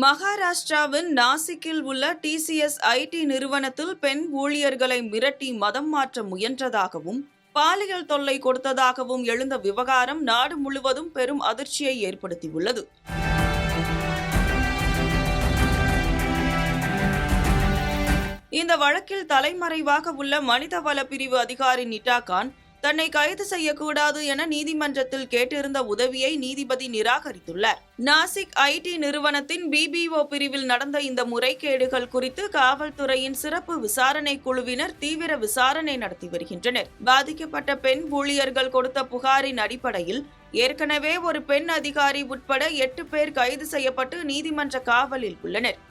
மகாராஷ்டிராவின் நாசிக்கில் உள்ள TCS ID நிறுவனத்தில் பெண் ஊழியர்களை மிரட்டி மதம் மாற்ற முயன்றதாகவும் பாலியல் தொல்லை கொடுத்ததாகவும் எழுந்த விவகாரம் நாடு முழுவதும் பெரும் அதிர்ச்சியை ஏற்படுத்தியுள்ளது. இந்த வழக்கில் தலைமறைவாக உள்ள மனிதவள பிரிவு அதிகாரி நிட்டா கான் தன்னை கைது செய்யக்கூடாது என நீதிமன்றத்தில் கேட்டிருந்த உதவியை நீதிபதி நிராகரித்துள்ளார். நாசிக் ஐடி நிறுவனத்தின் பிபிஓ பிரிவில் நடந்த இந்த முறைகேடுகள் குறித்து காவல்துறையின் சிறப்பு விசாரணை குழுவினர் தீவிர விசாரணை நடத்தி வருகின்றனர். பாதிக்கப்பட்ட பெண் ஊழியர்கள் கொடுத்த புகாரின் அடிப்படையில் ஏற்கனவே ஒரு பெண் அதிகாரி உட்பட 8 பேர் கைது செய்யப்பட்டு நீதிமன்ற காவலில் உள்ளனர்.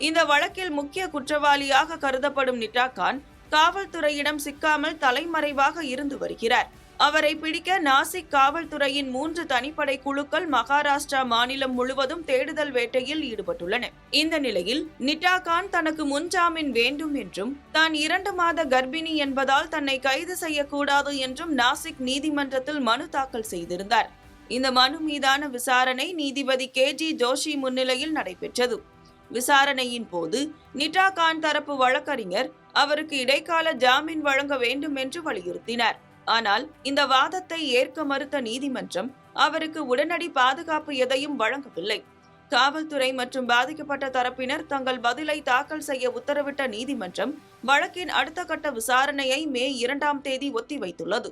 இந்த வழக்கில் முக்கிய குற்றவாளியாக கருதப்படும் நிட்டா கான் காவல்துறையிடம் சிக்காமல் தலைமறைவாக இருந்து வருகிறார். அவரை பிடிக்க நாசிக் காவல்துறையின் 3 தனிப்படை குழுக்கள் மகாராஷ்டிரா மாநிலம் முழுவதும் தேடுதல் வேட்டையில் ஈடுபட்டுள்ளன. இந்த நிலையில் நிட்டா கான் தனக்கு முன்ஜாமீன் வேண்டும் என்றும் தான் 2 மாத கர்ப்பிணி என்பதால் தன்னை கைது செய்யக்கூடாது என்றும் நாசிக் நீதிமன்றத்தில் மனு தாக்கல் செய்திருந்தார். இந்த மனு மீதான விசாரணை நீதிபதி KG ஜோஷி முன்னிலையில் நடைபெற்றது. விசாரணையின் போது நிட்டா கான் தரப்பு வழக்கறிஞர் அவருக்கு இடைக்கால ஜாமீன் வழங்க வேண்டும் என்று வலியுறுத்தினார். ஆனால் இந்த வாதத்தை ஏற்க மறுத்த நீதிமன்றம் அவருக்கு உடனடி பாதுகாப்பு எதையும் வழங்கவில்லை. காவல்துறை மற்றும் பாதிக்கப்பட்ட தரப்பினர் தங்கள் பதிலை தாக்கல் செய்ய உத்தரவிட்ட நீதிமன்றம் வழக்கின் அடுத்த கட்ட விசாரணையை மே 2ஆம் தேதி ஒத்திவைத்துள்ளது.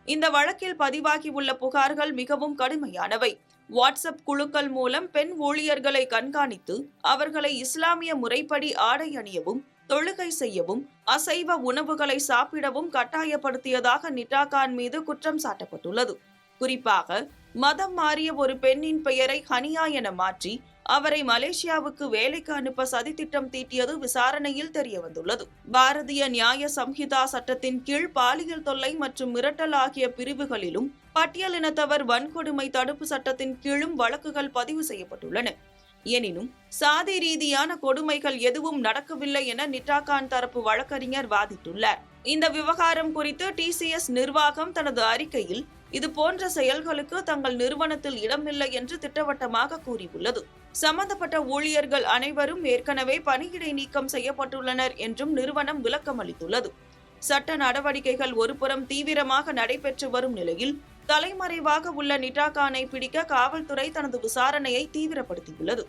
இந்த வழக்கில் பதிவாகியுள்ள புகார்கள் மிகவும் கடுமையானவை. வாட்ஸ்அப் குழுக்கள் மூலம் பெண் ஊழியர்களை கண்காணித்து அவர்களை இஸ்லாமிய முறைப்படி ஆடை அணியவும், தொழுகை செய்யவும், அசைவ உணவுகளை சாப்பிடவும் கட்டாயப்படுத்தியதாக நிட்டா கான் மீது குற்றம் சாட்டப்பட்டுள்ளது. குறிப்பாக மதம் மாறிய ஒரு பெண்ணின் பெயரை ஹனியா என மாற்றி அவரை மலேசியாவுக்கு வேலைக்கு அனுப்ப சதித்திட்டம் தீட்டியது விசாரணையில் தெரியவந்துள்ளது. பாரதிய நியாய சம்ஹிதா சட்டத்தின் கீழ் பாலியல் தொல்லை மற்றும் மிரட்டல் ஆகிய பிரிவுகளிலும் பட்டியலினத்தவர் வன்கொடுமை தடுப்பு சட்டத்தின் கீழும் வழக்குகள் பதிவு செய்யப்பட்டுள்ளன. எனினும் சாதி ரீதியான கொடுமைகள் எதுவும் நடக்கவில்லை என நிட்டா கான் தரப்பு வழக்கறிஞர் வாதிட்டுள்ளார். இந்த விவகாரம் குறித்து டிசிஎஸ் நிர்வாகம் தனது அறிக்கையில் இது போன்ற செயல்களுக்கு தங்கள் நிறுவனத்தில் இடமில்லை என்று திட்டவட்டமாக கூறியுள்ளது. சம்பந்தப்பட்ட ஊழியர்கள் அனைவரும் ஏற்கனவே பணியிடை நீக்கம் செய்யப்பட்டுள்ளனர் என்றும் நிறுவனம் விளக்கம் அளித்துள்ளது. சட்ட நடவடிக்கைகள் ஒருபுறம் தீவிரமாக நடைபெற்று வரும் நிலையில் தலைமறைவாக உள்ள நிட்டா கானை பிடிக்க காவல்துறை தனது விசாரணையை தீவிரப்படுத்தியுள்ளது.